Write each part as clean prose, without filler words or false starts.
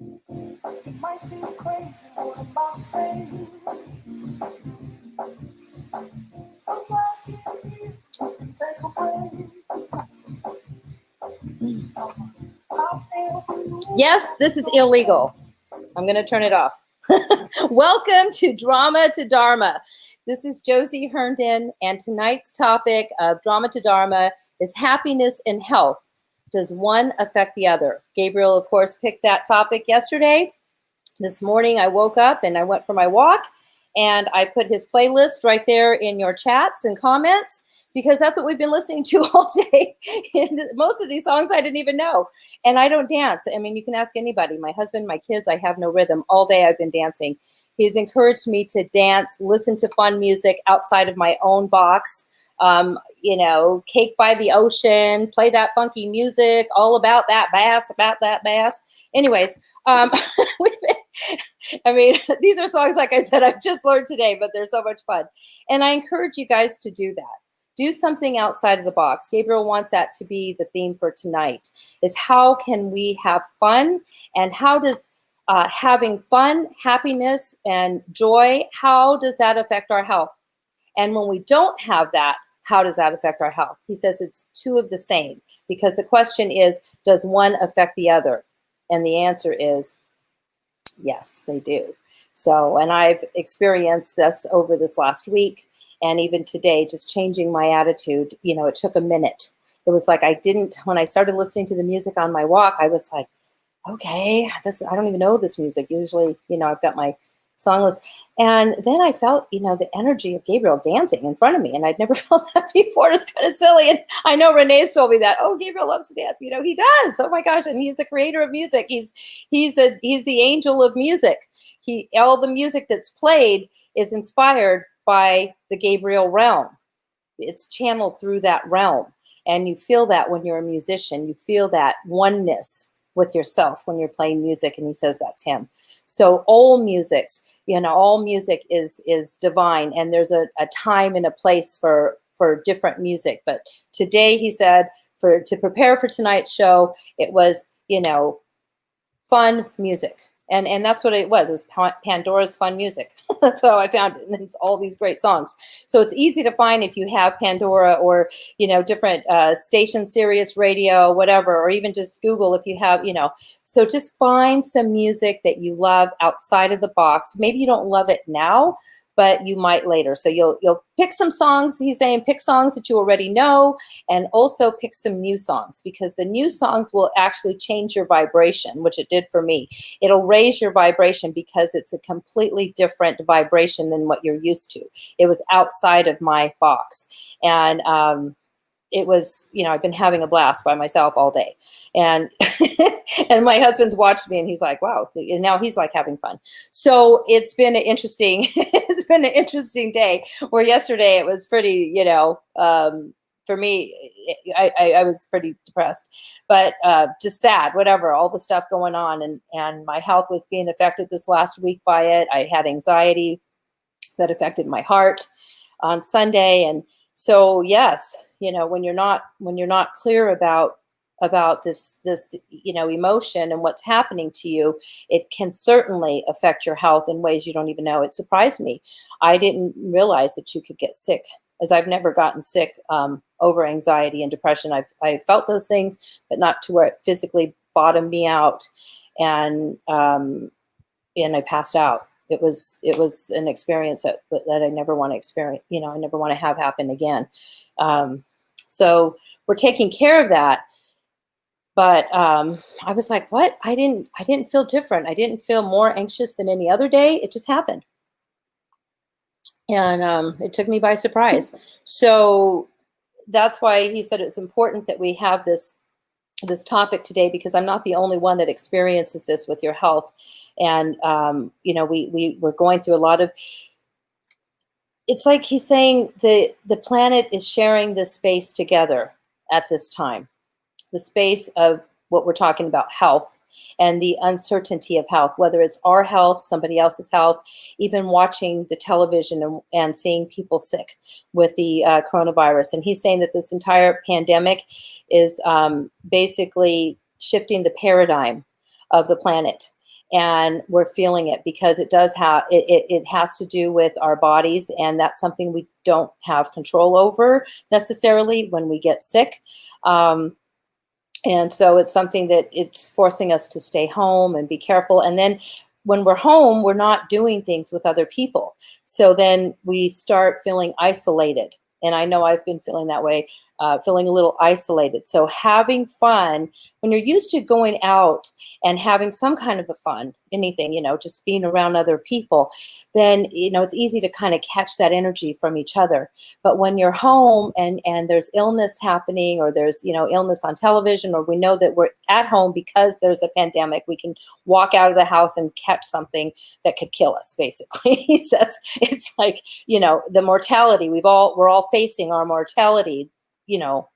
It might seem crazy what I'm about to say. Sometimes she's here to take a break. Yes, this is illegal. I'm going to turn it off. Welcome to Drama to Dharma. This is Josie Herndon, and tonight's topic of Drama to Dharma is happiness and health. Does one affect the other? Gabriel, of course, picked that topic yesterday. This morning I woke up and I went for my walk, and I put his playlist right there in your chats and comments, because that's what we've been listening to all day. Most of these songs I didn't even know. And I don't dance. I mean, you can ask anybody. My husband, my kids, I have no rhythm. All day I've been dancing. He's encouraged me to dance, listen to fun music outside of my own box. Cake by the ocean, play that funky music, all about that bass. Anyways, these are songs, like I said, I've just learned today, but they're so much fun. And I encourage you guys to do that. Do something outside of the box. Gabriel wants that to be the theme for tonight, is how can we have fun, and how does having fun, happiness, and joy, how does that affect our health? And when we don't have that, how does that affect our health? He says it's two of the same, because the question is, does one affect the other? And the answer is yes, they do. So, and I've experienced this over this last week, and even today, just changing my attitude. It took a minute. It was like when I started listening to the music on my walk, I was like, okay, I don't even know this music. Usually, I've got my song list. And then I felt, the energy of Gabriel dancing in front of me. And I'd never felt that before. It's kind of silly. And I know Renee's told me that, oh, Gabriel loves to dance. He does. Oh my gosh. And he's the creator of music. He's the angel of music. All the music that's played is inspired by the Gabriel realm. It's channeled through that realm. And you feel that when you're a musician. You feel that oneness with yourself when you're playing music, and he says that's him. So all music is divine, and there's a time and a place for different music. But today, he said, to prepare for tonight's show, it was fun music. And that's what it was. It was Pandora's fun music. That's how I found it. And it's all these great songs. So it's easy to find if you have Pandora or, different stations, Sirius Radio, whatever, or even just Google if you have, So just find some music that you love outside of the box. Maybe you don't love it now, but you might later. So you'll pick some songs. He's saying pick songs that you already know, and also pick some new songs, because the new songs will actually change your vibration, which it did for me. It'll raise your vibration because it's a completely different vibration than what you're used to. It was outside of my box. And it was, I've been having a blast by myself all day. And and my husband's watched me, and he's like, wow. And now he's like having fun. So it's been an interesting, day, where yesterday it was pretty, for me, I was pretty depressed, but just sad, whatever, all the stuff going on. And my health was being affected this last week by it. I had anxiety that affected my heart on Sunday. And so, yes, when you're not clear about this emotion and what's happening to you, it can certainly affect your health in ways you don't even know. It surprised me. I didn't realize that you could get sick, as I've never gotten sick over anxiety and depression. I felt those things, but not to where it physically bottomed me out, and I passed out. It was an experience that I never want to experience. I never want to have happen again. So we're taking care of that. But I was like, what? I didn't feel different. I didn't feel more anxious than any other day. It just happened. And it took me by surprise. So that's why he said it's important that we have this topic today, because I'm not the only one that experiences this with your health. And, we're going through a lot of, it's like he's saying the planet is sharing this space together at this time. The space of what we're talking about, health, and the uncertainty of health, whether it's our health, somebody else's health, even watching the television and seeing people sick with the coronavirus. And he's saying that this entire pandemic is basically shifting the paradigm of the planet. and we're feeling it because it does have it has to do with our bodies, and that's something we don't have control over necessarily when we get sick. And so it's something that it's forcing us to stay home and be careful. And then when we're home, we're not doing things with other people. So then we start feeling isolated. And I know I've been feeling that way, feeling a little isolated. So having fun, when you're used to going out and having some kind of a fun, anything, just being around other people, then, it's easy to kind of catch that energy from each other. But when you're home and there's illness happening, or there's, illness on television, or we know that we're at home because there's a pandemic, we can walk out of the house and catch something that could kill us, basically. He says it's like, the mortality, we're all facing our mortality,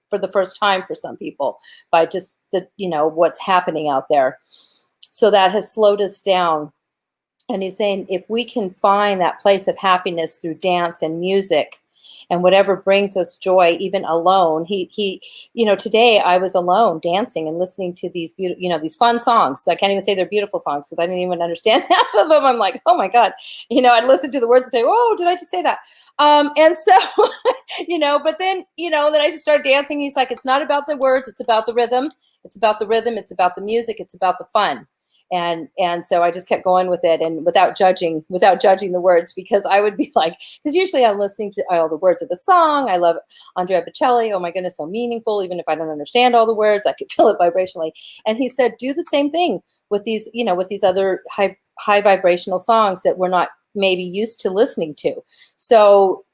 for the first time for some people, by just the, what's happening out there. So that has slowed us down. And he's saying if we can find that place of happiness through dance and music and whatever brings us joy, even alone. He today I was alone dancing and listening to these beautiful, these fun songs. I can't even say they're beautiful songs because I didn't even understand half of them. I'm like, oh my God, I'd listen to the words and say, oh, did I just say that? And so, but then, then I just started dancing. He's like, it's not about the words, it's about the rhythm. It's about the rhythm. It's about the music. It's about the fun. And so I just kept going with it, and without judging the words, because I would be like, because usually I'm listening to all the words of the song. I love Andrea Bocelli. Oh my goodness, so meaningful. Even if I don't understand all the words, I could feel it vibrationally. And he said, do the same thing with these, with these other high vibrational songs that we're not maybe used to listening to. So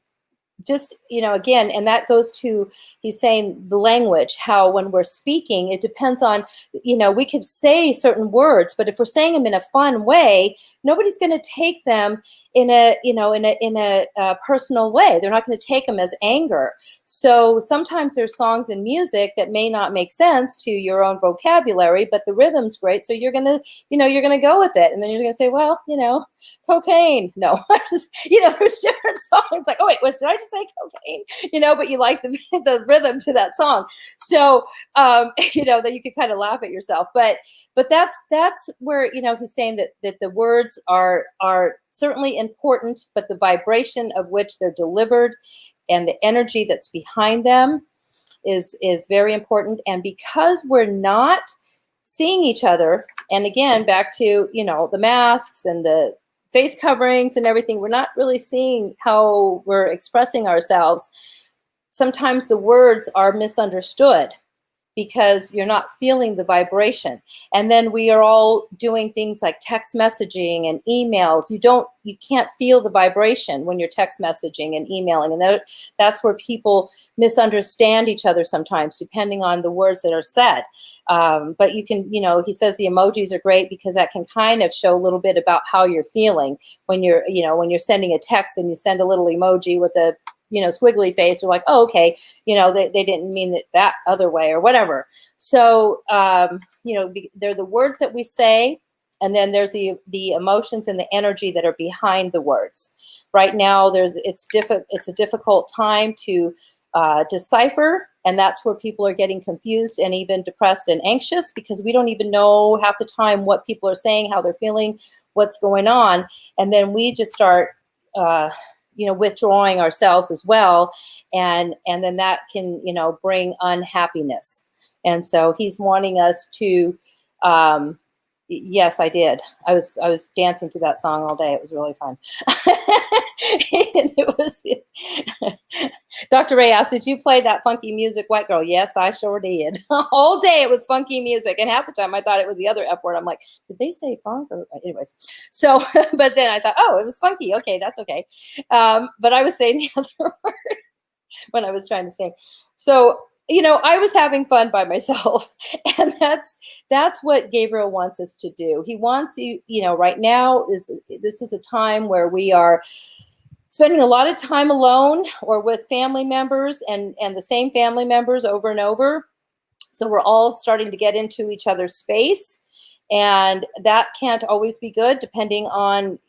just, again, and that goes to, he's saying the language, how when we're speaking, it depends on, we could say certain words, but if we're saying them in a fun way, nobody's going to take them in a personal way. They're not going to take them as anger. So sometimes there's songs and music that may not make sense to your own vocabulary, but the rhythm's great. So you're going to go with it. And then you're going to say, well, cocaine. No, I just, there's different songs like, oh wait, did I just say cocaine? But you like the rhythm to that song. So, that you can kind of laugh at yourself, but that's where, he's saying that the words are certainly important, but the vibration of which they're delivered and the energy that's behind them is very important. And because we're not seeing each other, and again, back to, the masks and the face coverings and everything, we're not really seeing how we're expressing ourselves. Sometimes the words are misunderstood because you're not feeling the vibration. And then we are all doing things like text messaging and emails. You can't feel the vibration when you're text messaging and emailing. And that's where people misunderstand each other sometimes, depending on the words that are said. But you can, he says the emojis are great because that can kind of show a little bit about how you're feeling when you're, when you're sending a text and you send a little emoji with a, squiggly face. You're like, oh, okay, they didn't mean it that other way or whatever. So, they're the words that we say, and then there's the emotions and the energy that are behind the words. Right now, it's a difficult time to decipher, and that's where people are getting confused and even depressed and anxious, because we don't even know half the time what people are saying, how they're feeling, what's going on, and then we just start withdrawing ourselves as well, and then that can bring unhappiness. And so he's wanting us to yes, I did. I was dancing to that song all day. It was really fun. And it was Dr. Ray asked, did you play that funky music, White Girl? Yes, I sure did. All day it was funky music. And half the time I thought it was the other F word. I'm like, did they say funk? Or, anyways. So, but then I thought, oh, it was funky. Okay, that's okay. But I was saying the other word when I was trying to sing. So, I was having fun by myself, and that's what Gabriel wants us to do. He wants you, right now this is a time where we are spending a lot of time alone or with family members and the same family members over and over. So we're all starting to get into each other's space, and that can't always be good, depending on,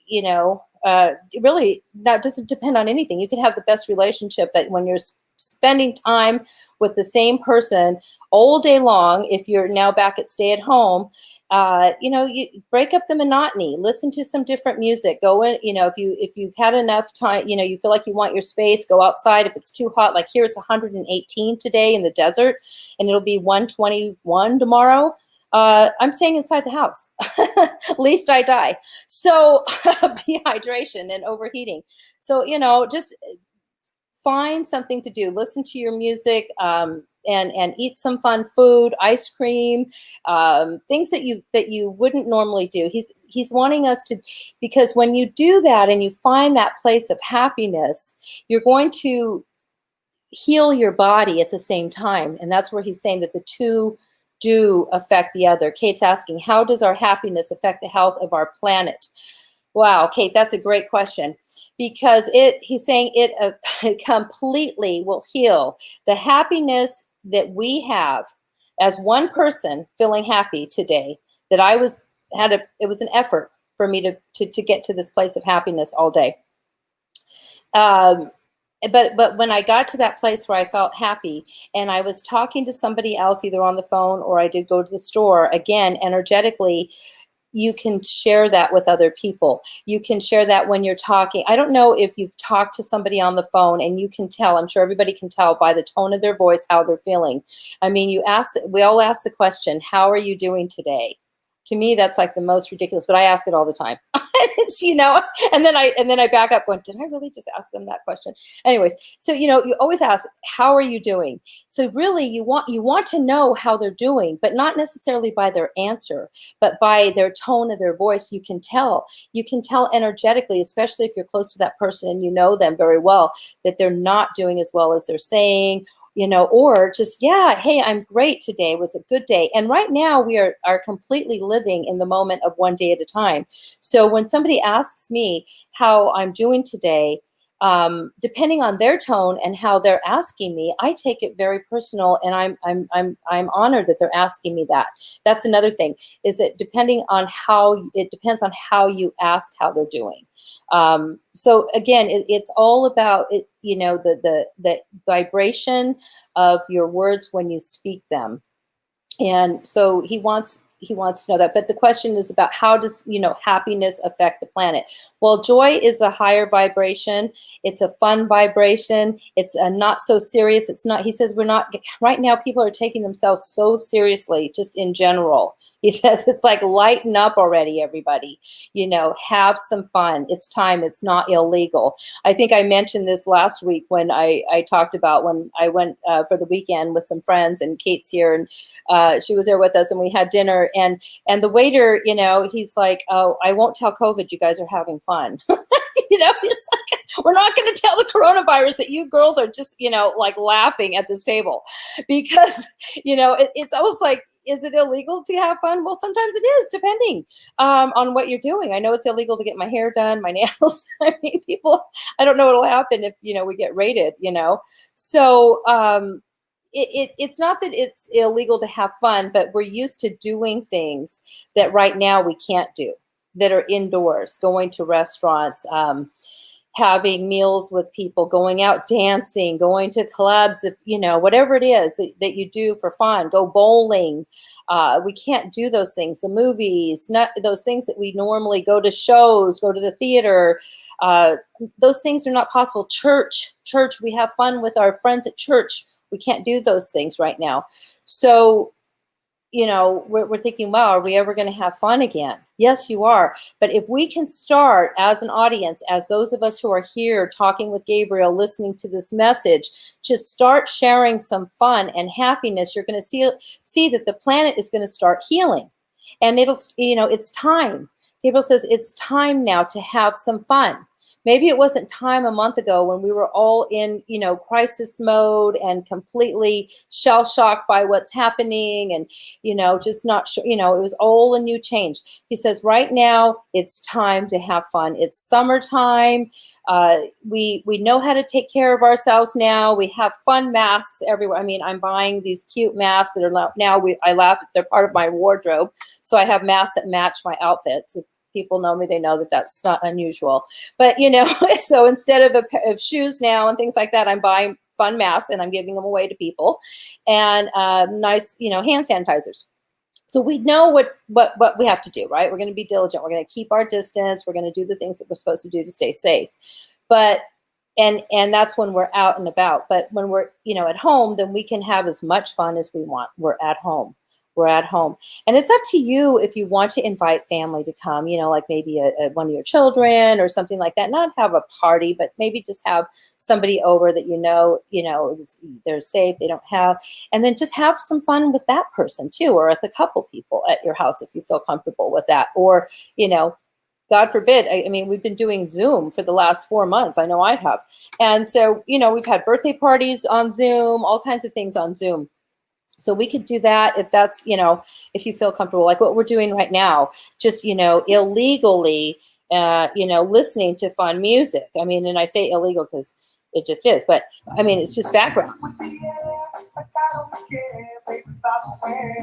really that doesn't depend on anything. You can have the best relationship, but when you're spending time with the same person all day long, if you're now back at stay at home, You break up the monotony, listen to some different music, go in, if you've had enough time, you feel like you want your space, go outside. If it's too hot, like here, it's 118 today in the desert, and it'll be 121 tomorrow. I'm staying inside the house. Least I die. So of dehydration and overheating. So, just find something to do. Listen to your music, and eat some fun food, ice cream, things that you wouldn't normally do. He's wanting us to, because when you do that and you find that place of happiness, you're going to heal your body at the same time. And that's where he's saying that the two do affect the other. Kate's asking, how does our happiness affect the health of our planet? Wow, Kate, that's a great question, because he's saying it completely will heal the happiness that we have as one person feeling happy today. That it was an effort for me to get to this place of happiness all day. But when I got to that place where I felt happy and I was talking to somebody else, either on the phone or I did go to the store, again, energetically, you can share that with other people. You can share that when you're talking. I don't know if you've talked to somebody on the phone and you can tell, I'm sure everybody can tell by the tone of their voice how they're feeling. I mean, we all ask the question, how are you doing today? To me, that's like the most ridiculous, but I ask it all the time. And then I back up going, did I really just ask them that question? Anyways, so, you always ask, how are you doing? So really you want to know how they're doing, but not necessarily by their answer, but by their tone of their voice. You can tell energetically, especially if you're close to that person and you know them very well, that they're not doing as well as they're saying, or just, yeah, hey, I'm great today. It was a good day. And right now we are completely living in the moment of one day at a time. So when somebody asks me how I'm doing today, depending on their tone and how they're asking me, I take it very personal, and I'm honored that they're asking me that. That's another thing, is that it depends on how you ask how they're doing. So again, it's all about it, the vibration of your words when you speak them. And so he wants to know that. But the question is about, how does, happiness affect the planet? Well, joy is a higher vibration. It's a fun vibration. It's a not so serious. It's not, he says, right now people are taking themselves so seriously, just in general. He says, it's like, lighten up already, everybody, have some fun. It's time. It's not illegal. I think I mentioned this last week when I talked about when I went for the weekend with some friends, and Kate's here, and she was there with us, and we had dinner, and the waiter, he's like, oh, I won't tell COVID you guys are having fun. He's like, we're not going to tell the coronavirus that you girls are just, like laughing at this table, because, it's almost like, is it illegal to have fun? Well, sometimes it is, depending on what you're doing. I know it's illegal to get my hair done, my nails. I mean, I don't know what'll happen if, we get raided, So, it's not that it's illegal to have fun, but we're used to doing things that right now we can't do, that are indoors, going to restaurants, having meals with people, going out dancing, going to clubs, if whatever it is that you do for fun, go bowling. We can't do those things. The movies, not those things that we normally go to, shows, go to the theater. Those things are not possible. Church, we have fun with our friends at church. We can't do those things right now. So, we're thinking, wow, are we ever going to have fun again? Yes, you are. But if we can start as an audience, as those of us who are here talking with Gabriel, listening to this message, just start sharing some fun and happiness, you're going to see that the planet is going to start healing. And it's time. Gabriel says it's time now to have some fun. Maybe it wasn't time a month ago when we were all in, crisis mode and completely shell-shocked by what's happening, and, just not sure, it was all a new change. He says, right now, it's time to have fun. It's summertime. We know how to take care of ourselves now. We have fun masks everywhere. I mean, I'm buying these cute masks that are now, I laugh, they're part of my wardrobe. So I have masks that match my outfits. People know me, they know that that's not unusual. But, so instead of a pair of shoes now and things like that, I'm buying fun masks and I'm giving them away to people, and nice, hand sanitizers. So we know what we have to do, right? We're going to be diligent. We're going to keep our distance. We're going to do the things that we're supposed to do to stay safe. But and that's when we're out and about. But when we're, at home, then we can have as much fun as we want. We're at home. We're at home. And it's up to you if you want to invite family to come, like maybe one of your children or something like that. Not have a party, but maybe just have somebody over that they're safe, they don't have, and then just have some fun with that person too, or with a couple people at your house if you feel comfortable with that. Or, God forbid, I mean, we've been doing Zoom for the last 4 months. I know I have. And so, we've had birthday parties on Zoom, all kinds of things on Zoom. So we could do that if that's, if you feel comfortable, like what we're doing right now, just, illegally, listening to fun music. I mean, and I say illegal because it just is, but I mean, it's just background.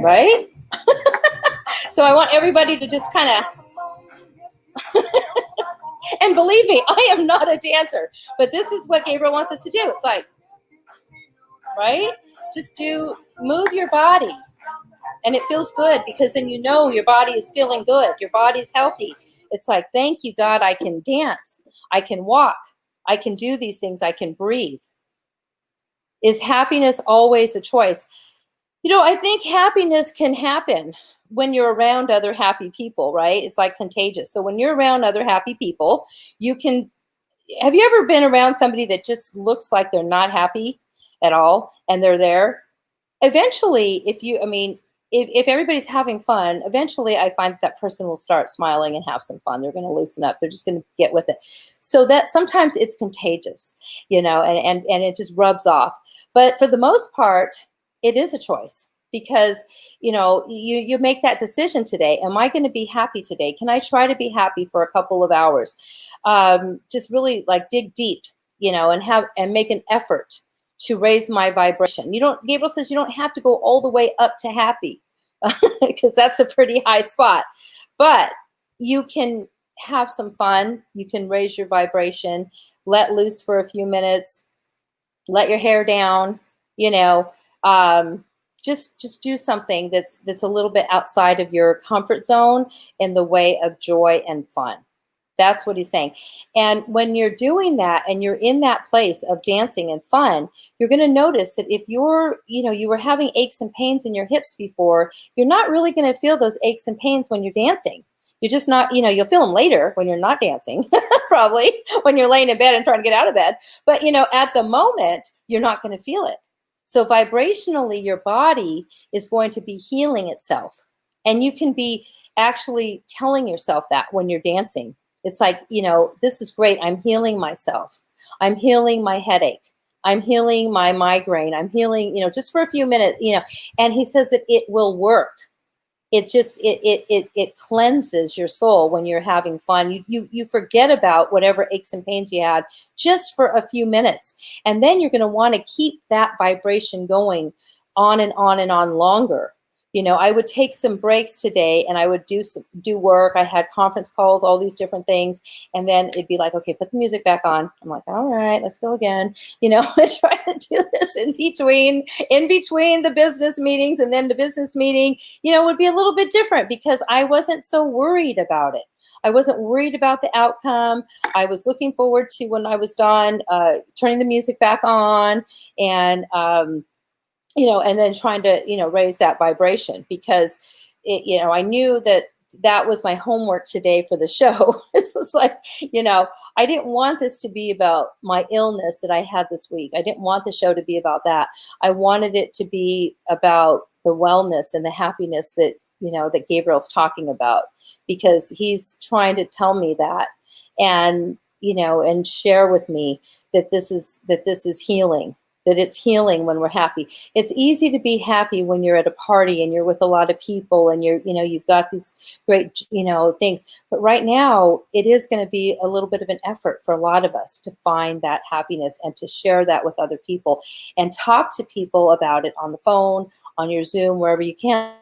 Right? So I want everybody to just kind of, and believe me, I am not a dancer, but this is what Gabriel wants us to do. It's like, right? Just move your body, and it feels good because then your body is feeling good. Your body's healthy. It's like, thank you, God, I can dance. I can walk. I can do these things. I can breathe. Is happiness always a choice? I think happiness can happen when you're around other happy people, right? It's like contagious. So when you're around other happy people, have you ever been around somebody that just looks like they're not happy at all and they're there? Eventually, if everybody's having fun, eventually I find that person will start smiling and have some fun. They're going to loosen up. They're just going to get with it. So that sometimes it's contagious, and it just rubs off. But for the most part, it is a choice because, you make that decision today. Am I going to be happy today? Can I try to be happy for a couple of hours? Just really like dig deep, and make an effort to raise my vibration. Gabriel says you don't have to go all the way up to happy because that's a pretty high spot, but you can have some fun. You can raise your vibration, let loose for a few minutes, let your hair down, just do something that's a little bit outside of your comfort zone in the way of joy and fun. That's what he's saying. And when you're doing that and you're in that place of dancing and fun, you're going to notice that if you were having aches and pains in your hips before, you're not really going to feel those aches and pains when you're dancing. You're just not, you'll feel them later when you're not dancing, probably when you're laying in bed and trying to get out of bed. But, at the moment, you're not going to feel it. So vibrationally, your body is going to be healing itself. And you can be actually telling yourself that when you're dancing. It's like, this is great. I'm healing myself. I'm healing my headache. I'm healing my migraine. I'm healing, just for a few minutes, and he says that it will work. It just, it cleanses your soul when you're having fun. You forget about whatever aches and pains you had just for a few minutes. And then you're going to want to keep that vibration going on and on and on longer. I would take some breaks today and I would do work. I had conference calls, all these different things. And then it'd be like, okay, put the music back on. I'm like, all right, let's go again. I try to do this in between the business meetings, and then the business meeting, would be a little bit different because I wasn't so worried about it. I wasn't worried about the outcome. I was looking forward to when I was done, turning the music back on and, and then trying to, raise that vibration because I knew that was my homework today for the show. It's just like, I didn't want this to be about my illness that I had this week. I didn't want the show to be about that. I wanted it to be about the wellness and the happiness that, that Gabriel's talking about, because he's trying to tell me that and, and share with me that this is healing. That it's healing when we're happy. It's easy to be happy when you're at a party and you're with a lot of people and you've got these great, things. But right now, it is going to be a little bit of an effort for a lot of us to find that happiness and to share that with other people and talk to people about it on the phone, on your Zoom, wherever you can.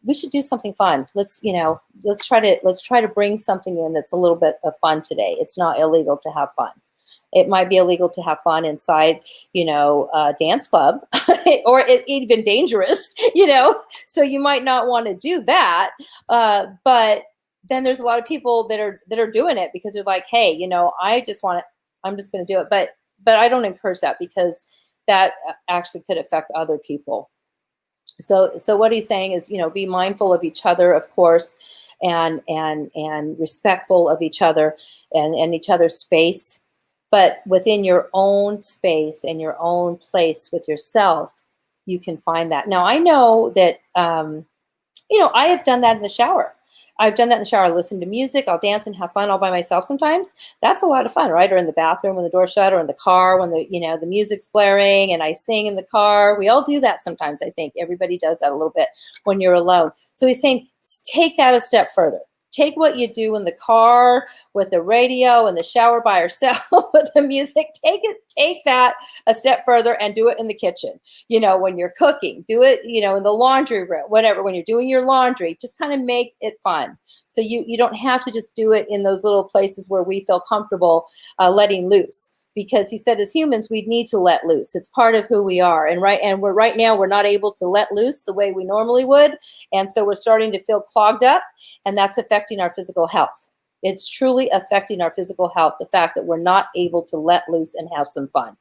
We should do something fun. Let's try to bring something in that's a little bit of fun today. It's not illegal to have fun. It might be illegal to have fun inside, a dance club, or even dangerous, So you might not want to do that. But then there's a lot of people that are doing it because they're like, hey, I just want to, I'm just going to do it. But I don't encourage that, because that actually could affect other people. So what he's saying is, be mindful of each other, of course, and respectful of each other and each other's space, but within your own space and your own place with yourself, you can find that. Now, I know that, I have done that in the shower. I've done that in the shower. I listen to music. I'll dance and have fun all by myself sometimes. That's a lot of fun, right? Or in the bathroom when the door's shut, or in the car when the music's blaring and I sing in the car. We all do that sometimes. I think everybody does that a little bit when you're alone. So he's saying, take that a step further. Take what you do in the car with the radio, in the shower by yourself with the music. Take that a step further and do it in the kitchen. When you're cooking, do it, in the laundry room, whatever. When you're doing your laundry, just kind of make it fun. So you don't have to just do it in those little places where we feel comfortable letting loose. Because he said, as humans, we need to let loose. It's part of who we are. And right now we're not able to let loose the way we normally would. And so we're starting to feel clogged up, and that's affecting our physical health. It's truly affecting our physical health, the fact that we're not able to let loose and have some fun.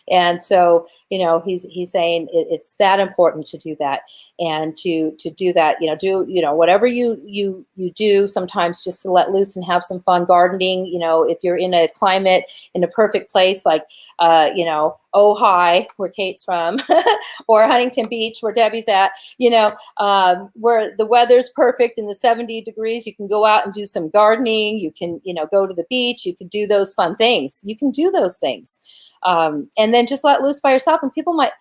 And so, he's saying it's that important to do that, and to do that, do, whatever you do sometimes, just to let loose and have some fun. Gardening, if you're in a climate, in a perfect place, like, Ojai, where Kate's from, or Huntington Beach, where Debbie's at, where the weather's perfect in the 70 degrees, you can go out and do some gardening. You can, go to the beach. You can do those fun things. You can do those things. And then just let loose by yourself. And people might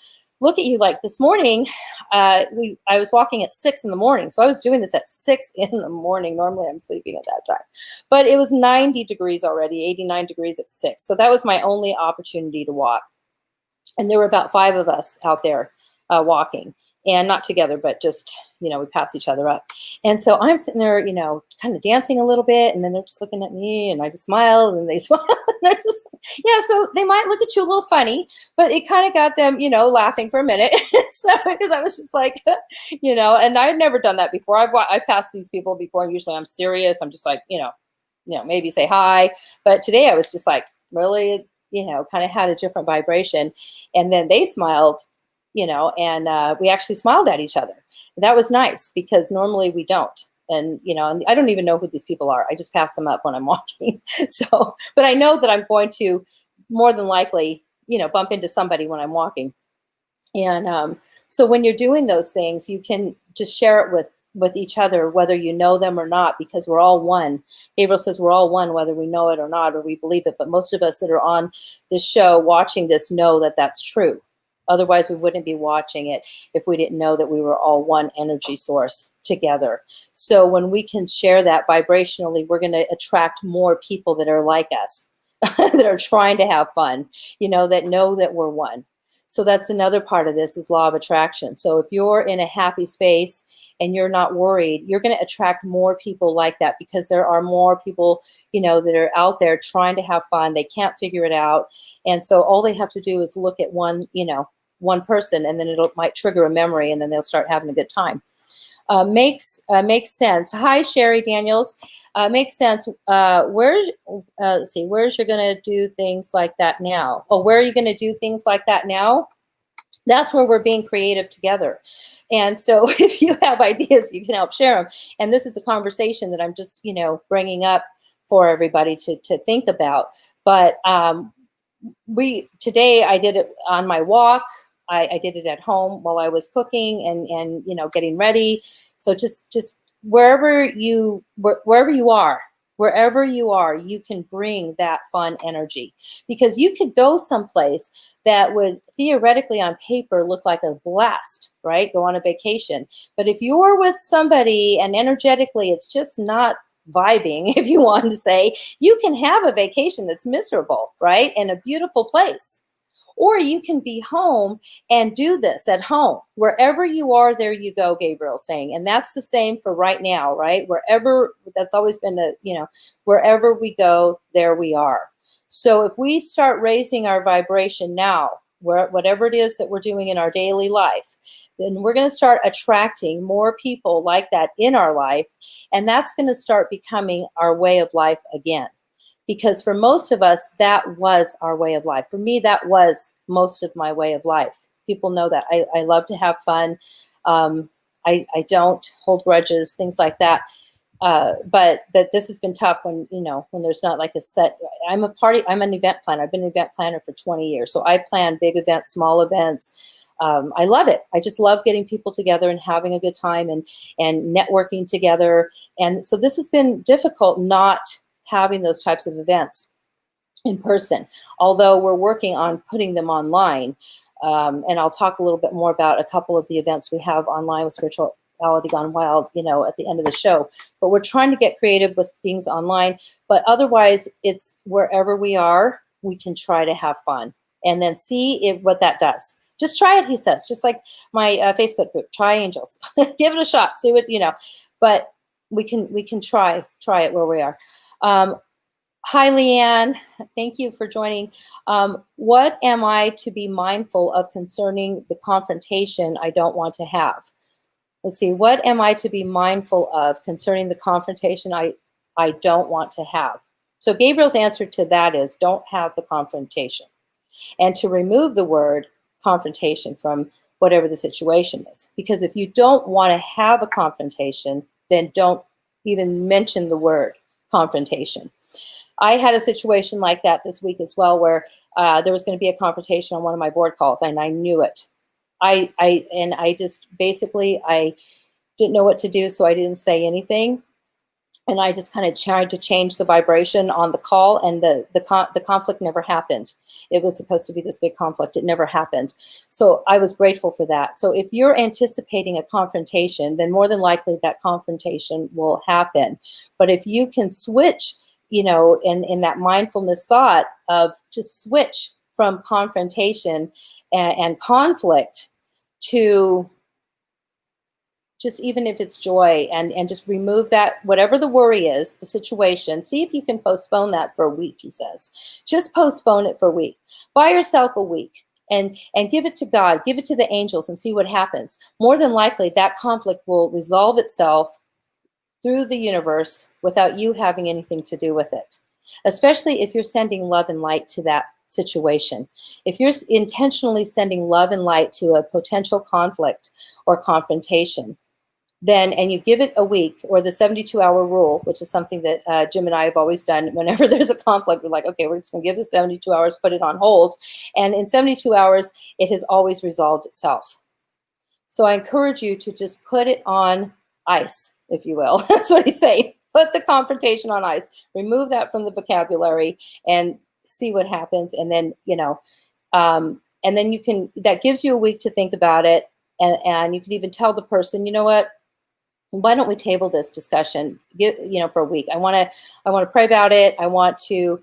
look at you like, this morning, I was walking at 6 a.m. So I was doing this at 6 a.m. Normally I'm sleeping at that time, but it was 90 degrees already, 89 degrees at 6. So that was my only opportunity to walk. And there were about 5 of us out there walking, and not together, but just, we pass each other up. And so I'm sitting there, kind of dancing a little bit, and then they're just looking at me, and I just smile, and they smile, and I just, so they might look at you a little funny, but it kind of got them, laughing for a minute. So, because I was just like, and I've never done that before. I passed these people before, and usually I'm serious. I'm just like, maybe say hi. But today I was just like, really, kind of had a different vibration. And then they smiled, and we actually smiled at each other. That was nice, because normally we don't. And, and I don't even know who these people are. I just pass them up when I'm walking. So, but I know that I'm going to more than likely, bump into somebody when I'm walking. And so when you're doing those things, you can just share it with each other, whether you know them or not, because we're all one. Gabriel says we're all one, whether we know it or not, or we believe it. But most of us that are on this show watching this know that that's true. Otherwise, we wouldn't be watching it if we didn't know that we were all one energy source together. So when we can share that vibrationally, we're going to attract more people that are like us, that are trying to have fun, that know that we're one. So that's another part of this, is law of attraction. So if you're in a happy space and you're not worried, you're going to attract more people like that, because there are more people, that are out there trying to have fun. They can't figure it out. And so all they have to do is look at one person, and then might trigger a memory, and then they'll start having a good time. Makes sense. Hi, Sherry Daniels. Makes sense. Let's see, where's you're going to do things like that now? Oh, where are you going to do things like that now? That's where we're being creative together. And so if you have ideas, you can help share them. And this is a conversation that I'm just, bringing up for everybody to think about. But today I did it on my walk. I did it at home while I was cooking and getting ready. So just wherever you are, you can bring that fun energy, because you could go someplace that would theoretically on paper look like a blast, right? Go on a vacation. But if you're with somebody and energetically it's just not vibing, if you want to say, you can have a vacation that's miserable, right? In a beautiful place. Or you can be home and do this at home. Wherever you are, there you go, Gabriel's saying. And that's the same for right now, right? Wherever, that's always been wherever we go, there we are. So if we start raising our vibration now, whatever it is that we're doing in our daily life, then we're going to start attracting more people like that in our life. And that's going to start becoming our way of life again. Because for most of us, that was our way of life. For me, that was most of my way of life. People know that. I love to have fun. I don't hold grudges, things like that. But this has been tough when there's not like a set. I'm an event planner. I've been an event planner for 20 years. So I plan big events, small events. I love it. I just love getting people together and having a good time and networking together. And so this has been difficult not having those types of events in person, although we're working on putting them online. And I'll talk a little bit more about a couple of the events we have online with Spirituality Gone Wild, at the end of the show. But we're trying to get creative with things online. But otherwise, it's wherever we are, we can try to have fun and then see what that does. Just try it, he says. Just like my Facebook group, Try Angels. Give it a shot. See what. But we can try it where we are. Hi, Leanne. Thank you for joining. What am I to be mindful of concerning the confrontation I don't want to have? Let's see. What am I to be mindful of concerning the confrontation I don't want to have? So Gabriel's answer to that is don't have the confrontation, and to remove the word confrontation from whatever the situation is. Because if you don't want to have a confrontation, then don't even mention the word confrontation. I had a situation like that this week as well, where there was going to be a confrontation on one of my board calls, and I knew it. I just basically, I didn't know what to do, so I didn't say anything. And I just kind of tried to change the vibration on the call, and the conflict never happened. It was supposed to be this big conflict. It never happened. So I was grateful for that. So if you're anticipating a confrontation, then more than likely that confrontation will happen. But if you can switch, in that mindfulness thought of just switch from confrontation and conflict to just, even if it's joy, and just remove that, whatever the worry is, the situation. See if you can postpone that for a week, he says. Just postpone it for a week. Buy yourself a week and give it to God, give it to the angels, and see what happens. More than likely, that conflict will resolve itself through the universe without you having anything to do with it, especially if you're sending love and light to that situation. If you're intentionally sending love and light to a potential conflict or confrontation, then, and you give it a week, or the 72-hour rule, which is something that Jim and I have always done whenever there's a conflict. We're like, okay, we're just going to give the 72 hours, put it on hold. And in 72 hours, it has always resolved itself. So I encourage you to just put it on ice, if you will. That's what he's saying. Put the confrontation on ice. Remove that from the vocabulary and see what happens. And then, and then that gives you a week to think about it. And you can even tell the person, you know what? Why don't we table this discussion, for a week? I want to pray about it. I want to,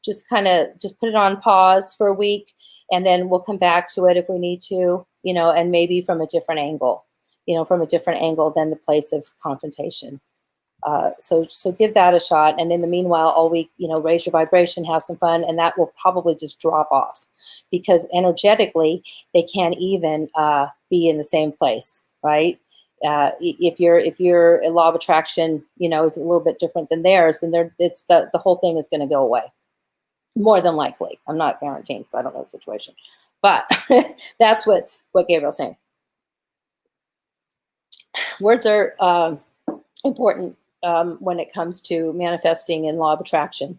just put it on pause for a week, and then we'll come back to it if we need to, and maybe from a different angle, than the place of confrontation. So give that a shot. And in the meanwhile, all week, raise your vibration, have some fun, and that will probably just drop off, because energetically they can't even be in the same place, right? If your law of attraction, is a little bit different than theirs, then the whole thing is going to go away. More than likely. I'm not guaranteeing because I don't know the situation, but that's what Gabriel's saying. Words are important when it comes to manifesting and law of attraction.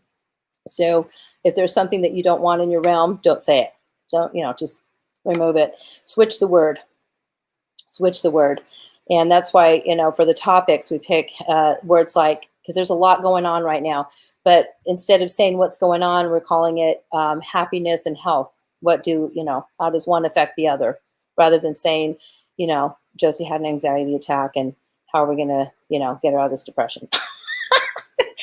So if there's something that you don't want in your realm, don't say it. Don't, just remove it. Switch the word. And that's why, for the topics, we pick words like, because there's a lot going on right now, but instead of saying what's going on, we're calling it happiness and health. How does one affect the other? Rather than saying, Josie had an anxiety attack, and how are we going to, get her out of this depression?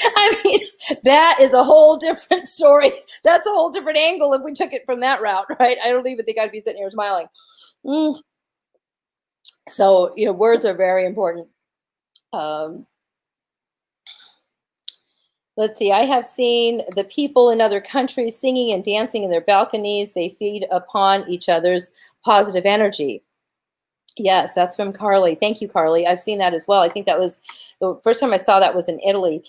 I mean, that is a whole different story. That's a whole different angle if we took it from that route, right? I don't even think I'd be sitting here smiling. So, words are very important. Let's see. I have seen the people in other countries singing and dancing in their balconies. They feed upon each other's positive energy. Yes, that's from Carly. Thank you, Carly. I've seen that as well. I think that was the first time I saw that was in Italy,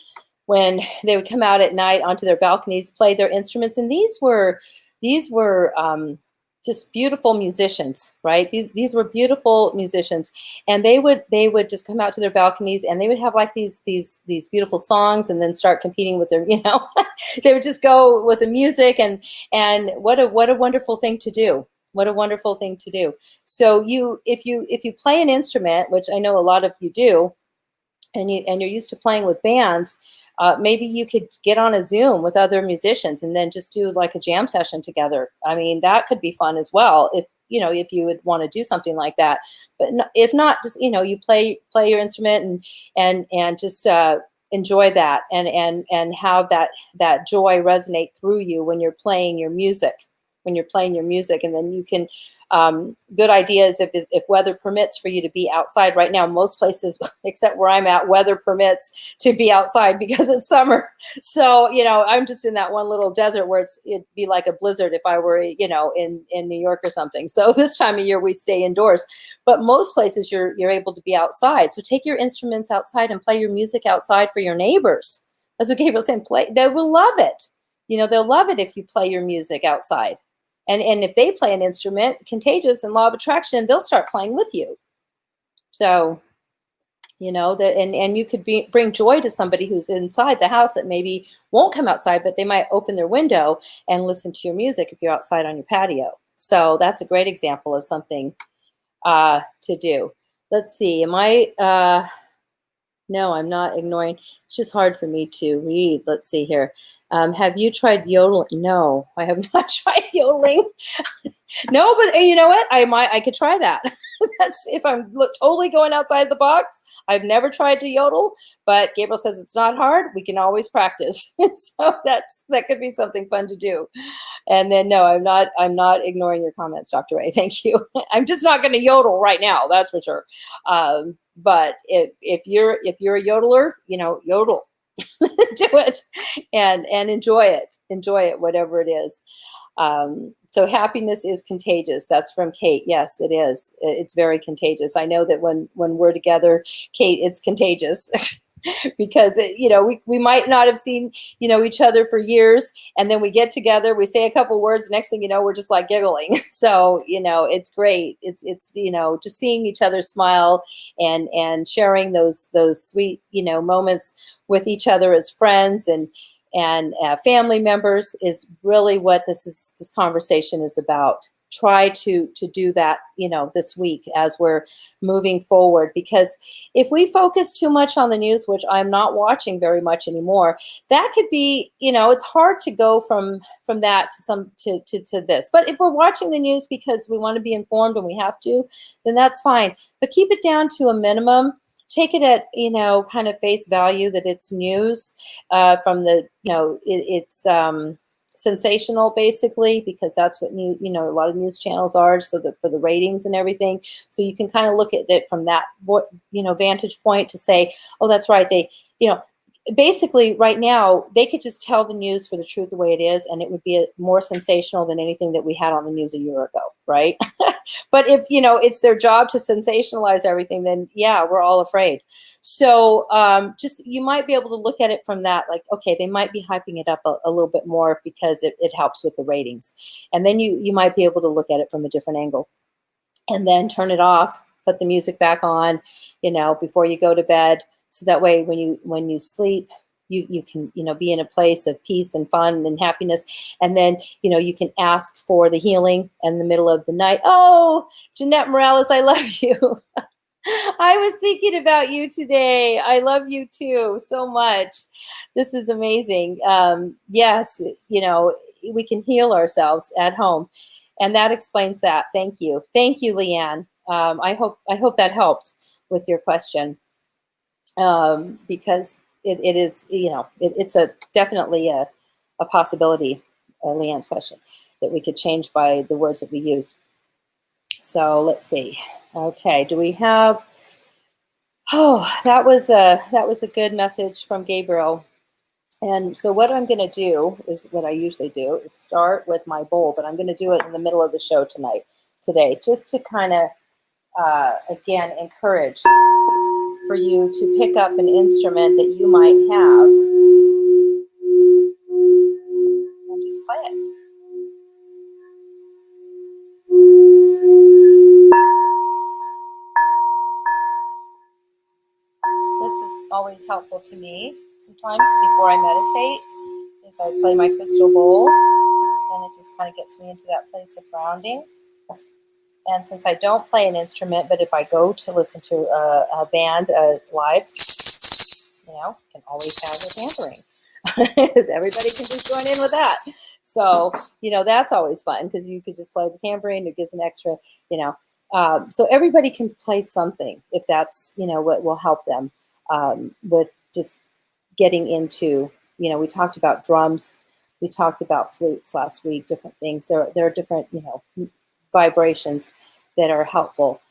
when they would come out at night onto their balconies, play their instruments, and these were just beautiful musicians, right? These were beautiful musicians, and they would just come out to their balconies, and they would have like these beautiful songs, and then start competing with their, they would just go with the music, and what a wonderful thing to do. What a wonderful thing to do. So if you play an instrument, which I know a lot of you do, and you're used to playing with bands, maybe you could get on a Zoom with other musicians and then just do like a jam session together. I mean, that could be fun as well, if you would want to do something like that. But if not, just you play your instrument, and just enjoy that, and have that joy resonate through you when you're playing your music. And then you can, good idea is if weather permits for you to be outside. Right now, most places except where I'm at, weather permits to be outside because it's summer. So I'm just in that one little desert where it'd be like a blizzard if I were in New York or something. So this time of year we stay indoors, but most places you're able to be outside. So take your instruments outside and play your music outside for your neighbors. That's what Gabriel's saying. Play, they will love it. They'll love it if you play your music outside. And if they play an instrument, contagious and law of attraction, they'll start playing with you. So, and you could bring joy to somebody who's inside the house that maybe won't come outside, but they might open their window and listen to your music if you're outside on your patio. So that's a great example of something to do. Let's see. No, I'm not ignoring. It's just hard for me to read. Let's see here. Have you tried yodeling? No, I have not tried yodeling. No, but you know what? I could try that. That's if I'm totally going outside the box. I've never tried to yodel, but Gabriel says it's not hard. We can always practice. So that could be something fun to do. And then no, I'm not ignoring your comments, Dr. Ray. Thank you. I'm just not going to yodel right now. That's for sure. But if you're a yodeler, yodel. Do it and enjoy it, whatever it is. So happiness is contagious. That's from Kate. Yes, it is. It's very contagious. I know that when we're together, Kate, it's contagious. Because we might not have seen each other for years, and then we get together, we say a couple words, next thing you know, we're just like giggling. So it's great. It's just seeing each other smile and sharing those sweet moments with each other as friends and family members is really what this conversation is about. Try to do that, this week as we're moving forward, because if we focus too much on the news, which I'm not watching very much anymore, that could be, it's hard to go from that to this. But if we're watching the news because we want to be informed and we have to, then that's fine. But keep it down to a minimum. Take it at, kind of face value that it's news from the, it's sensational, basically, because that's what a lot of news channels are, so that for the ratings and everything. So you can kind of look at it from that vantage point to say, oh, that's right, they basically right now they could just tell the news for the truth the way it is, and it would be more sensational than anything that we had on the news a year ago, right? But if it's their job to sensationalize everything, then yeah, we're all afraid. So just you might be able to look at it from that, like, okay, they might be hyping it up a little bit more because it helps with the ratings. And then you might be able to look at it from a different angle, and then turn it off, put the music back on, before you go to bed. So that way when you sleep, you can be in a place of peace and fun and happiness. And then you can ask for the healing in the middle of the night. Oh, Jeanette Morales, I love you. I was thinking about you today. I love you too so much. This is amazing. Yes, we can heal ourselves at home, and that explains that. Thank you, Leanne. I hope that helped with your question, because it is it's definitely a possibility. Leanne's question that we could change by the words that we use. So let's see. Okay, do we have? Oh, that was a good message from Gabriel, And so what I'm going to do is what I usually do is start with my bowl, but I'm going to do it in the middle of the show today, just to kind of, again, encourage for you to pick up an instrument that you might have and just play it. This is always helpful to me sometimes before I meditate, is I play my crystal bowl, and it just kind of gets me into that place of grounding. And since I don't play an instrument, but if I go to listen to a band live, can always have a tambourine, because everybody can just join in with that. So, that's always fun, because you could just play the tambourine. It gives an extra, so everybody can play something if that's, what will help them with just getting into, we talked about drums, we talked about flutes last week, different things. There are different, vibrations that are helpful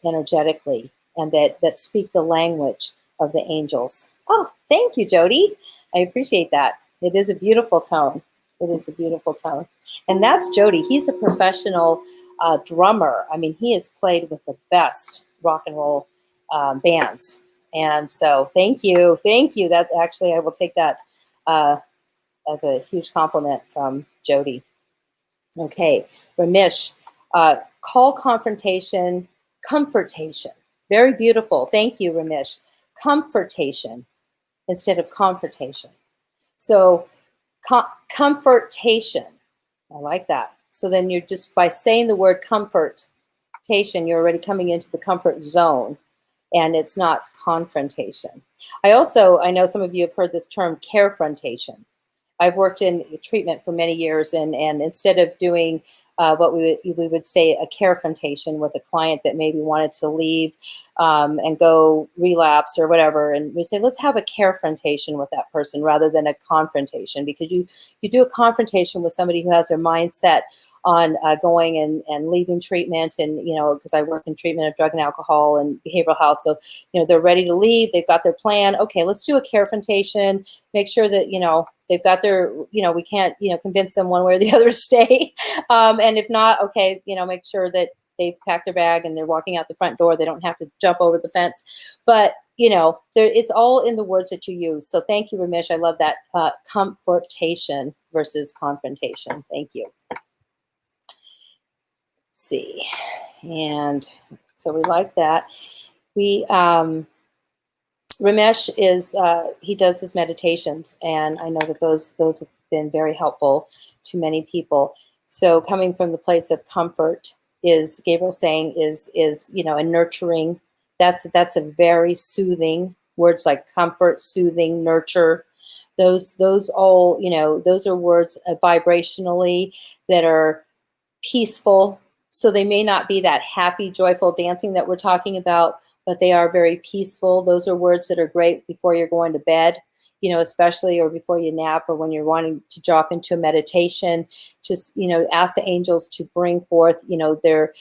energetically, and that speak the language of the angels. Oh, thank you, Jody. I appreciate that. It is a beautiful tone. It is a beautiful tone. And that's Jody. He's a professional drummer. I mean, he has played with the best rock and roll bands. And so thank you. Thank you. That actually, I will take that as a huge compliment from Jody. Okay, Ramesh, call confrontation, comfortation. Very beautiful. Thank you, Ramesh. Comfortation instead of confrontation. So comfortation, I like that. So then you're just, by saying the word comfortation, you're already coming into the comfort zone, and it's not confrontation. I know some of you have heard this term, carefrontation. I've worked in treatment for many years, and instead of doing what we would say a carefrontation with a client that maybe wanted to leave and go relapse or whatever, and we say, let's have a carefrontation with that person rather than a confrontation, because you do a confrontation with somebody who has their mindset on going and leaving treatment, and because I work in treatment of drug and alcohol and behavioral health, so they're ready to leave, they've got their plan. Okay, let's do a carefrontation, make sure that they've got their, we can't convince them one way or the other to stay, and if not, okay, make sure that they've packed their bag and they're walking out the front door, they don't have to jump over the fence. But it's all in the words that you use. So thank you, Ramesh. I love that. Comfortation versus confrontation. Thank you. See, and so we like that. Ramesh is he does his meditations, and I know that those have been very helpful to many people. So coming from the place of comfort, is Gabriel saying, is a nurturing. That's a very soothing. Words like comfort, soothing, nurture, those all those are words vibrationally that are peaceful. So they may not be that happy, joyful dancing that we're talking about, but they are very peaceful. Those are words that are great before you're going to bed, especially, or before you nap, or when you're wanting to drop into a meditation. Just, ask the angels to bring forth, their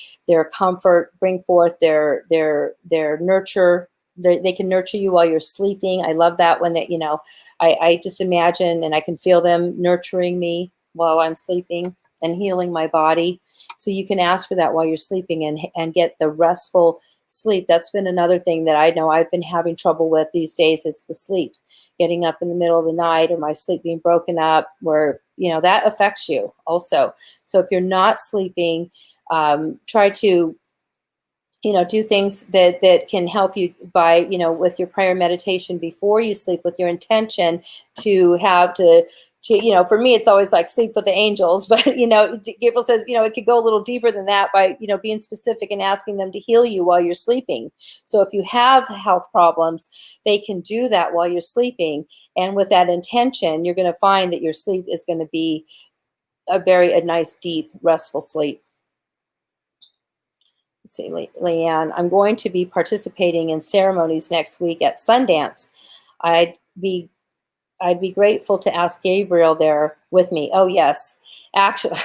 comfort, bring forth their nurture. They can nurture you while you're sleeping. I love that one that, I just imagine and I can feel them nurturing me while I'm sleeping and healing my body. So you can ask for that while you're sleeping and get the restful sleep. That's been another thing that I know I've been having trouble with these days, is the sleep. Getting up in the middle of the night, or my sleep being broken up, where, that affects you also. So if you're not sleeping, try to, do things that can help you by, with your prayer meditation before you sleep, with your intention to for me, it's always like sleep with the angels, but, Gabriel says, it could go a little deeper than that by, being specific and asking them to heal you while you're sleeping. So if you have health problems, they can do that while you're sleeping. And with that intention, you're going to find that your sleep is going to be a nice, deep, restful sleep. Let's see, Leanne, I'm going to be participating in ceremonies next week at Sundance. I'd be I'd be grateful to ask Gabriel there with me. Oh, yes, actually,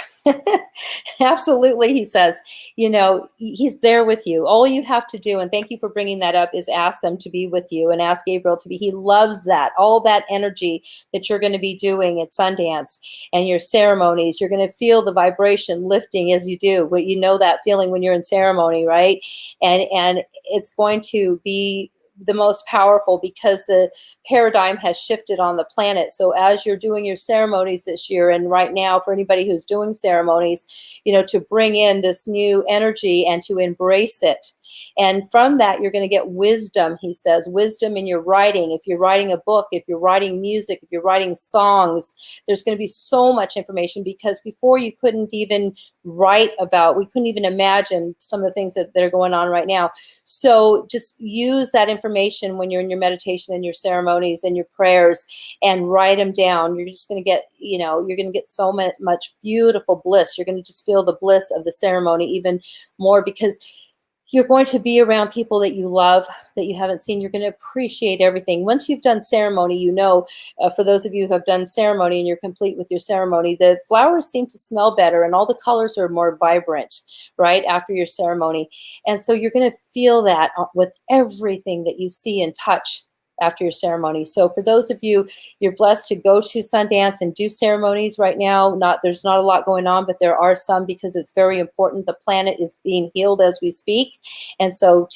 absolutely. He says, he's there with you. All you have to do, and thank you for bringing that up, is ask them to be with you and ask Gabriel to be. He loves that, all that energy that you're going to be doing at Sundance and your ceremonies. You're going to feel the vibration lifting as you do. But you know that feeling when you're in ceremony, right? And it's going to be the most powerful because the paradigm has shifted on the planet. So as you're doing your ceremonies this year, and right now for anybody who's doing ceremonies, to bring in this new energy and to embrace it. And from that, you're going to get wisdom, he says, wisdom in your writing. If you're writing a book, if you're writing music, if you're writing songs, there's going to be so much information, because before you couldn't even write about, we couldn't even imagine some of the things that are going on right now. So just use that information when you're in your meditation and your ceremonies and your prayers, and write them down. You're just going to get, you're going to get so much beautiful bliss. You're going to just feel the bliss of the ceremony even more, because you're going to be around people that you love, that you haven't seen. You're going to appreciate everything. Once you've done ceremony, for those of you who have done ceremony and you're complete with your ceremony, the flowers seem to smell better and all the colors are more vibrant, right, after your ceremony. And so you're going to feel that with everything that you see and touch after your ceremony. So for those of you, you're blessed to go to Sundance and do ceremonies right now. There's not a lot going on, but there are some, because it's very important. The planet is being healed as we speak. And so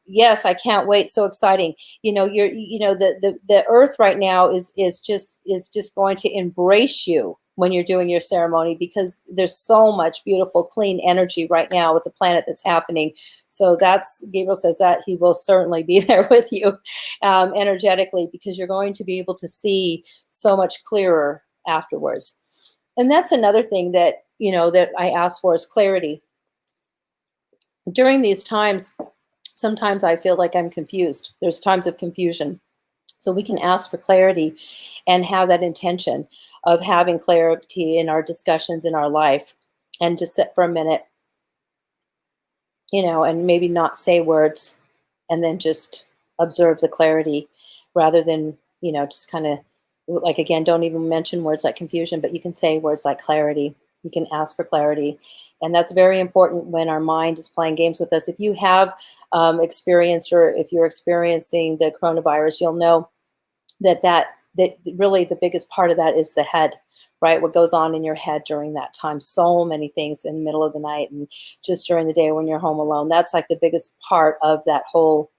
yes, I can't wait. So exciting. The earth right now is just going to embrace you when you're doing your ceremony, because there's so much beautiful, clean energy right now with the planet that's happening. So Gabriel says that he will certainly be there with you energetically, because you're going to be able to see so much clearer afterwards. And that's another thing that, that I ask for, is clarity. During these times, sometimes I feel like I'm confused. There's times of confusion. So we can ask for clarity and have that intention of having clarity in our discussions in our life, and just sit for a minute, and maybe not say words, and then just observe the clarity, rather than, just kind of like, again, don't even mention words like confusion, but you can say words like clarity. You can ask for clarity. And that's very important when our mind is playing games with us. If you have experienced, or if you're experiencing the coronavirus, you'll know that really the biggest part of that is the head, right? What goes on in your head during that time. So many things in the middle of the night and just during the day when you're home alone. That's like the biggest part of that whole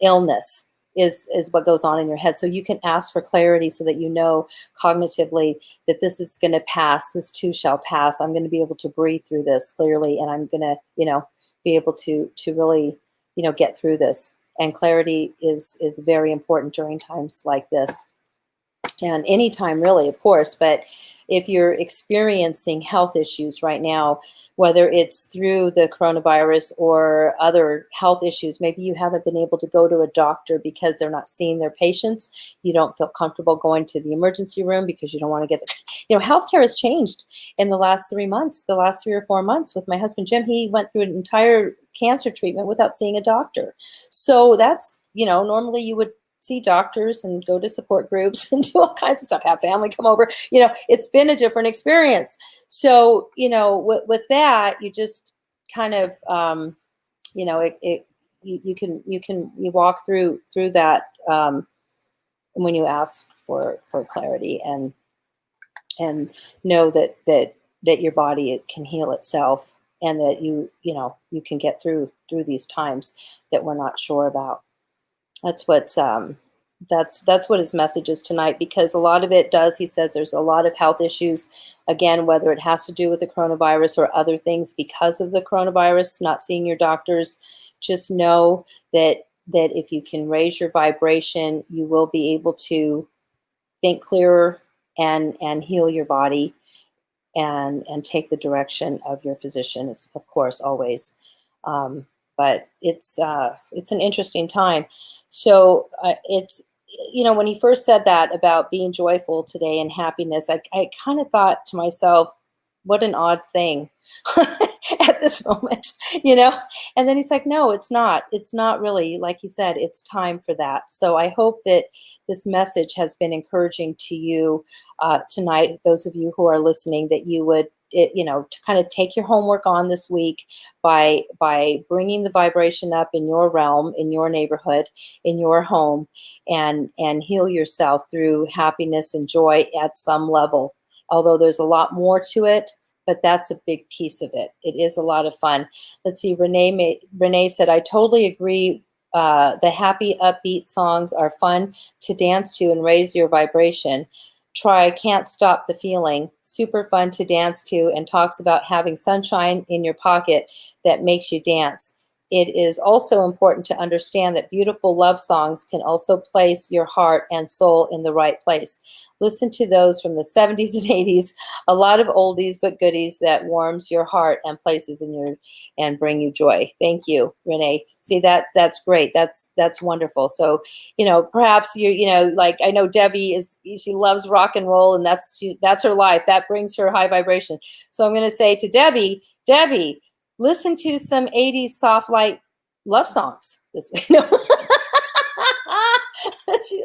illness is what goes on in your head. So you can ask for clarity, so that you know cognitively that this is going to pass. This too shall pass. I'm going to be able to breathe through this clearly, and I'm going to, be able to really, get through this. And clarity is very important during times like this, and anytime really, of course. But if you're experiencing health issues right now, whether it's through the coronavirus or other health issues, maybe you haven't been able to go to a doctor because they're not seeing their patients. You don't feel comfortable going to the emergency room because you don't want to get healthcare has changed in the last 3 months, the last 3 or 4 months. With my husband, Jim, he went through an entire cancer treatment without seeing a doctor. So that's, normally you would see doctors and go to support groups and do all kinds of stuff, have family come over. It's been a different experience. So, with that, you just kind of, you walk through that when you ask for clarity, and know that your body, it can heal itself, and that you can get through these times that we're not sure about. That's what his message is tonight, because a lot of it does, he says, there's a lot of health issues, again, whether it has to do with the coronavirus or other things because of the coronavirus, not seeing your doctors. Just know that if you can raise your vibration, you will be able to think clearer and heal your body, and take the direction of your physician, of course, always. But it's an interesting time. So it's, when he first said that about being joyful today and happiness, I kind of thought to myself, what an odd thing at this moment, you know? And then he's like, no, it's not. It's not really, like he said, it's time for that. So I hope that this message has been encouraging to you tonight, those of you who are listening, that you would, to kind of take your homework on this week by bringing the vibration up in your realm, in your neighborhood, in your home, and heal yourself through happiness and joy at some level. Although there's a lot more to it, but that's a big piece of it. It is a lot of fun. Let's see, Renee said, I totally agree. The happy, upbeat songs are fun to dance to and raise your vibration. Try Can't Stop the Feeling. Super fun to dance to, and talks about having sunshine in your pocket that makes you dance. It is also important to understand that beautiful love songs can also place your heart and soul in the right place. Listen to those from the 70s and 80s. A lot of oldies but goodies that warms your heart and places in your and bring you joy. Thank you, Renee. See, that's great. That's wonderful. So, perhaps like I know Debbie she loves rock and roll, and that's her life. That brings her high vibration. So I'm going to say to Debbie, listen to some 80s soft light love songs this week. No.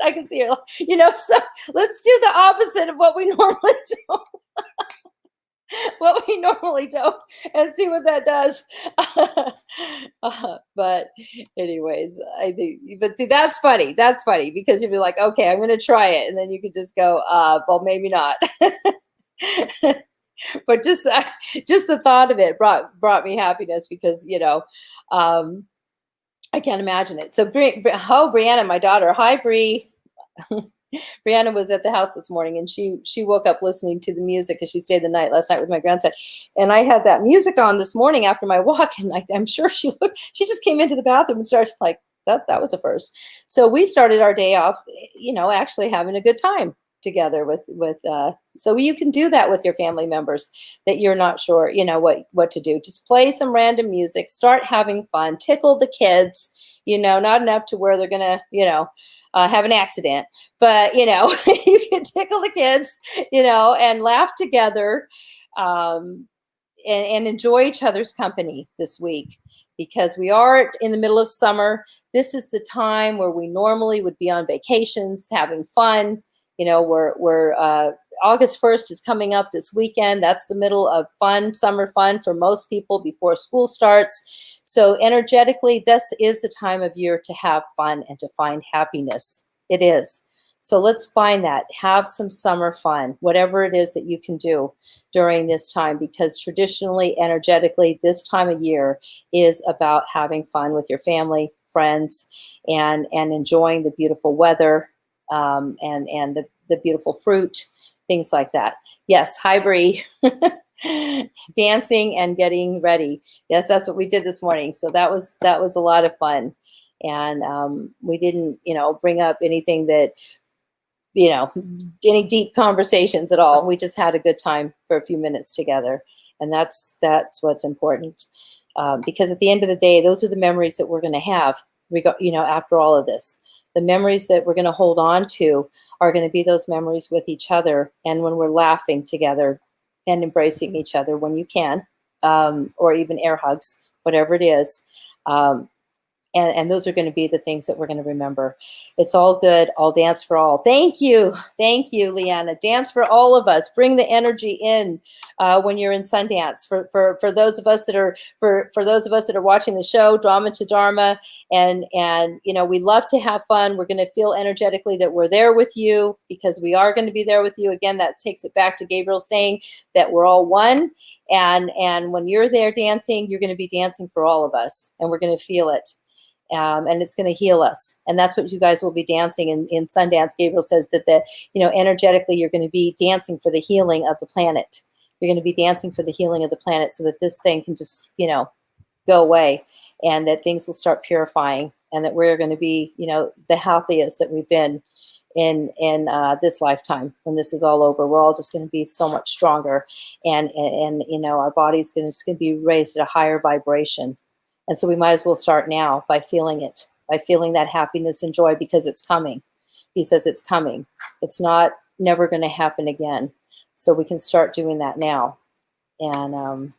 I can see her, so let's do the opposite of what we normally do. What we normally do, and see what that does. But anyways, I think, but see, that's funny. That's funny because you'll be like, okay, I'm going to try it. And then you could just go, well, maybe not. But just the thought of it brought me happiness because, I can't imagine it. So, Brianna, my daughter. Hi, Bree. Brianna was at the house this morning, and she woke up listening to the music because she stayed the night last night with my grandson. And I had that music on this morning after my walk, and I'm sure she just came into the bathroom and started like, that was a first. So we started our day off, actually having a good time together with so you can do that with your family members that you're not sure what to do. Just play some random music, start having fun, tickle the kids, not enough to where they're gonna have an accident, but you can tickle the kids, and laugh together, and enjoy each other's company this week, because we are in the middle of summer. This is the time where we normally would be on vacations, having fun. We're August 1st is coming up this weekend. That's the middle of summer fun for most people before school starts. So energetically, this is the time of year to have fun and to find happiness. It is. So let's find that. Have some summer fun, whatever it is that you can do during this time, because traditionally, energetically, this time of year is about having fun with your family, friends, and enjoying the beautiful weather, and the beautiful fruit, things like that. Yes, hi, Bree. Dancing and getting ready. Yes, that's what we did this morning. So that was a lot of fun. And we didn't, bring up anything that, any deep conversations at all. We just had a good time for a few minutes together. And that's what's important. Because at the end of the day, those are the memories that we're going to have, after all of this. The memories that we're going to hold on to are going to be those memories with each other, and when we're laughing together and embracing each other when you can, or even air hugs, whatever it is. And those are going to be the things that we're going to remember. It's all good. I'll dance for all. Thank you, Leanna. Dance for all of us. Bring the energy in when you're in Sundance. For those of us that are watching the show, Drama to Dharma, and we love to have fun. We're going to feel energetically that we're there with you, because we are going to be there with you. Again, that takes it back to Gabriel saying that we're all one. And when you're there dancing, you're going to be dancing for all of us, and we're going to feel it. And it's going to heal us. And that's what you guys will be dancing in Sundance. Gabriel says that energetically, you're going to be dancing for the healing of the planet. You're going to be dancing for the healing of the planet, so that this thing can just, go away, and that things will start purifying, and that we're going to be, the healthiest that we've been in this lifetime. When this is all over, we're all just going to be so much stronger, and our body's going to be raised at a higher vibration. And so we might as well start now by feeling it, by feeling that happiness and joy, because it's coming. He says it's coming. It's not never going to happen again. So we can start doing that now. And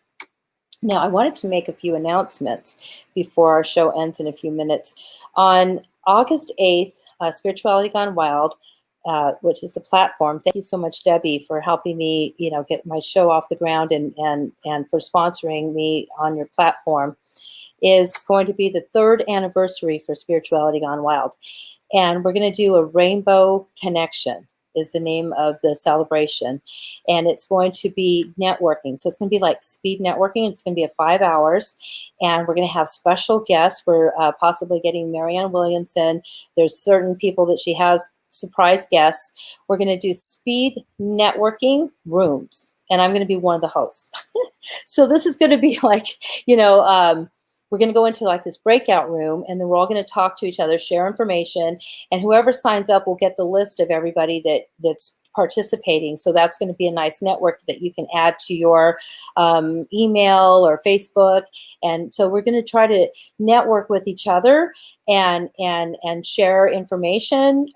now I wanted to make a few announcements before our show ends in a few minutes. On August 8th, Spirituality Gone Wild, which is the platform. Thank you so much, Debbie, for helping me, get my show off the ground and for sponsoring me on your platform, is going to be the 3rd anniversary for Spirituality Gone Wild. And we're going to do a Rainbow Connection is the name of the celebration. And it's going to be networking. So it's going to be like speed networking. It's going to be 5 hours. And we're going to have special guests. We're possibly getting Marianne Williamson. There's certain people that she has surprise guests. We're going to do speed networking rooms. And I'm going to be one of the hosts. So this is going to be like, we're going to go into like this breakout room, and then we're all going to talk to each other, share information, and whoever signs up will get the list of everybody that's participating. So that's going to be a nice network that you can add to your email or Facebook. And so we're going to try to network with each other and share information,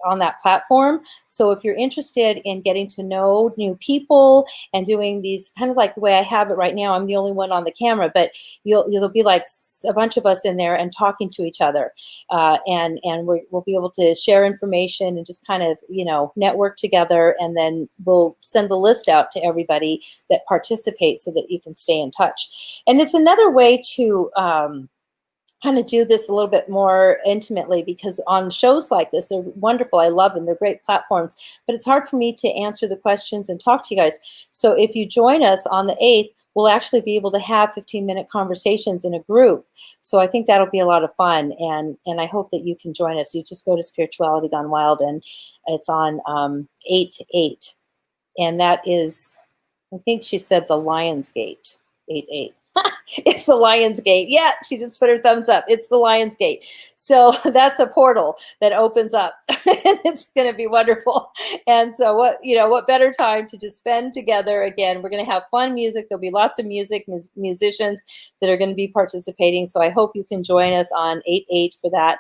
on that platform. So if you're interested in getting to know new people and doing these kind of like the way I have it right now, I'm the only one on the camera, but you'll be like a bunch of us in there and talking to each other, and we'll be able to share information and just kind of network together, and then we'll send the list out to everybody that participates so that you can stay in touch. And it's another way to kind of do this a little bit more intimately, because on shows like this, they're wonderful. I love them. They're great platforms, but it's hard for me to answer the questions and talk to you guys. So if you join us on the 8th, we'll actually be able to have 15-minute conversations in a group. So I think that'll be a lot of fun. And I hope that you can join us. You just go to Spirituality Gone Wild, and it's on 8/8. And that is, I think she said the Lion's Gate, 8/8. It's the Lion's Gate. Yeah, she just put her thumbs up. It's the Lion's Gate. So that's a portal that opens up, and it's going to be wonderful. And so what better time to just spend together. Again, we're going to have fun music. There'll be lots of musicians that are going to be participating. So I hope you can join us on 8/8 for that.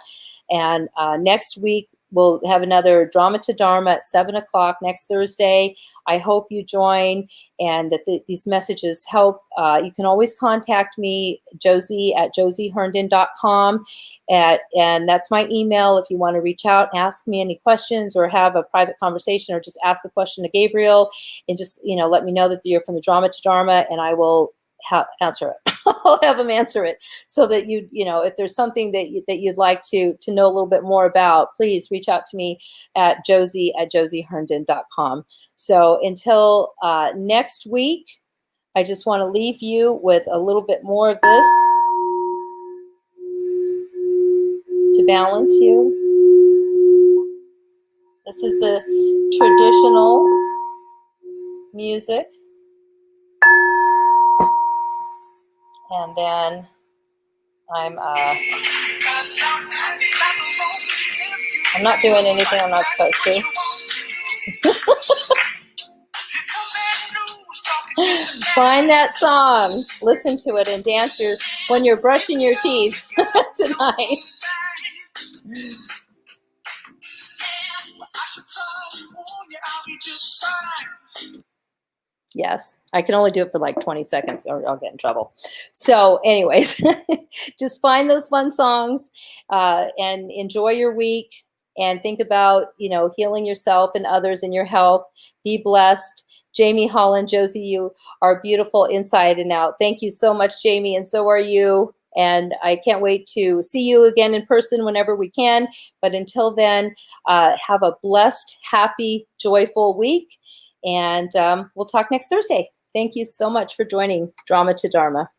And next week, we'll have another Drama to Dharma at 7 o'clock next Thursday. I hope you join, and that these messages help. You can always contact me, Josie at josieherndon.com. And that's my email if you want to reach out, ask me any questions, or have a private conversation, or just ask a question to Gabriel, and just let me know that you're from the Drama to Dharma, and I will answer it. I'll have them answer it, so that if there's something that you'd like to know a little bit more about, please reach out to me at Josie at josieherndon.com. So until next week, I just want to leave you with a little bit more of this to balance you. This is the traditional music. And then I'm not doing anything I'm not supposed to. Find that song, listen to it, and dance when you're brushing your teeth tonight. Yes, I can only do it for like 20 seconds or I'll get in trouble. So anyways, just find those fun songs and enjoy your week, and think about, healing yourself and others and your health. Be blessed. Jamie Holland, Josie, you are beautiful inside and out. Thank you so much, Jamie, and so are you. And I can't wait to see you again in person whenever we can. But until then, have a blessed, happy, joyful week. And we'll talk next Thursday. Thank you so much for joining Drama to Dharma.